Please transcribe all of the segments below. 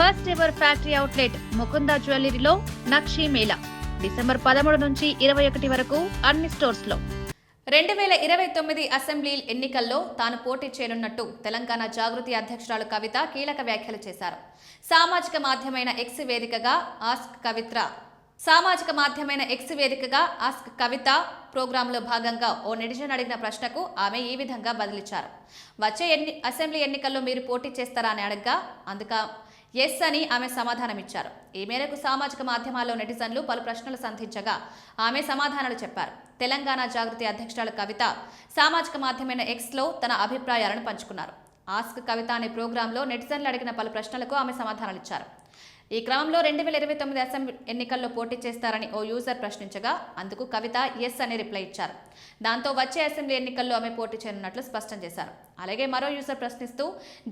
First ever factory outlet Mukunda జ్యువెలరీలో నక్షి మేళా డిసెంబర్ 13 నుంచి 21 వరకు అన్ని స్టోర్స్ లో. 2029 అసెంబ్లీ ఎన్నికల్లో తాను పోటీ చేయనున్నట్టు తెలంగాణ జాగృతి అధ్యక్షురాలు కవిత కీలక వ్యాఖ్యలు చేశారు. సామాజిక మాధ్యమైన ఎక్స్ వేదికగా ఆస్క్ కవిత ప్రోగ్రాంలో భాగంగా ఓ నెటిజన్ అడిగిన ప్రశ్నకు ఆమె ఈ విధంగా బదిలిచ్చారు. వచ్చే అసెంబ్లీ ఎన్నికల్లో మీరు పోటీ చేస్తారా అని అడగ్గా అందుక ఎస్ అని ఆమె సమాధానమిచ్చారు. ఈ మేరకు సామాజిక మాధ్యమాల్లో నెటిజన్లు పలు ప్రశ్నలు సంధించగా ఆమె సమాధానాలు చెప్పారు. తెలంగాణ జాగృతి అధ్యక్షురాలు కవిత సామాజిక మాధ్యమైన ఎక్స్లో తన అభిప్రాయాలను పంచుకున్నారు. ఆస్క్ కవిత అనే ప్రోగ్రాంలో నెటిజన్లు అడిగిన పలు ప్రశ్నలకు ఆమె సమాధానాలిచ్చారు. ఈ క్రమంలో 2029 అసెంబ్లీ ఎన్నికల్లో పోటీ చేస్తారని ఓ యూజర్ ప్రశ్నించగా అందుకు కవిత ఎస్ అని రిప్లై ఇచ్చారు. దాంతో వచ్చే అసెంబ్లీ ఎన్నికల్లో ఆమె పోటీ చేయనున్నట్లు స్పష్టం చేశారు. అలాగే మరో యూజర్ ప్రశ్నిస్తూ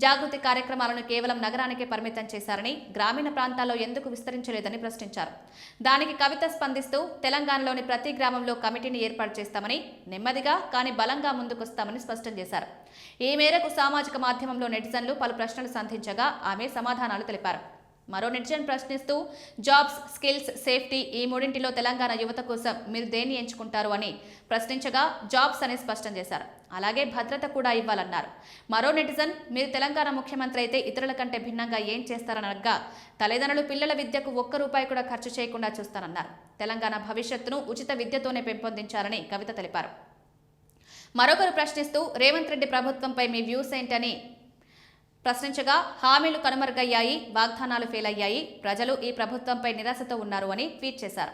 జాగృతి కార్యక్రమాలను కేవలం నగరానికే పరిమితం చేశారని, గ్రామీణ ప్రాంతాల్లో ఎందుకు విస్తరించలేదని ప్రశ్నించారు. దానికి కవిత స్పందిస్తూ తెలంగాణలోని ప్రతి గ్రామంలో కమిటీని ఏర్పాటు చేస్తామని, నెమ్మదిగా కానీ బలంగా ముందుకొస్తామని స్పష్టం చేశారు. ఈ మేరకు సామాజిక మాధ్యమంలో నెటిజన్లు పలు ప్రశ్నలు సంధించగా ఆమె సమాధానాలు తెలిపారు. మరో నెటిజన్ ప్రశ్నిస్తూ జాబ్స్, స్కిల్స్, సేఫ్టీ ఈ మూడింటిలో తెలంగాణ యువత కోసం మీరు దేన్ని ఎంచుకుంటారు అని ప్రశ్నించగా జాబ్స్ అని స్పష్టం చేశారు. అలాగే భద్రత కూడా ఇవ్వాలన్నారు. మరో నెటిజన్ మీరు తెలంగాణ ముఖ్యమంత్రి అయితే ఇతరుల కంటే భిన్నంగా ఏం చేస్తారని అడగ్గా తల్లిదండ్రులు పిల్లల విద్యకు ₹1 కూడా ఖర్చు చేయకుండా చూస్తానన్నారు. తెలంగాణ భవిష్యత్తును ఉచిత విద్యతోనే పెంపొందించాలని కవిత తెలిపారు. మరొకరు ప్రశ్నిస్తూ రేవంత్ రెడ్డి ప్రభుత్వంపై మీ వ్యూస్ ఏంటని ప్రశ్నించగా హామీలు కనుమరుగయ్యాయి, వాగ్దానాలు ఫెయిల్ అయ్యాయి, ప్రజలు ఈ ప్రభుత్వంపై నిరాశతో ఉన్నారు అని ట్వీట్ చేశారు.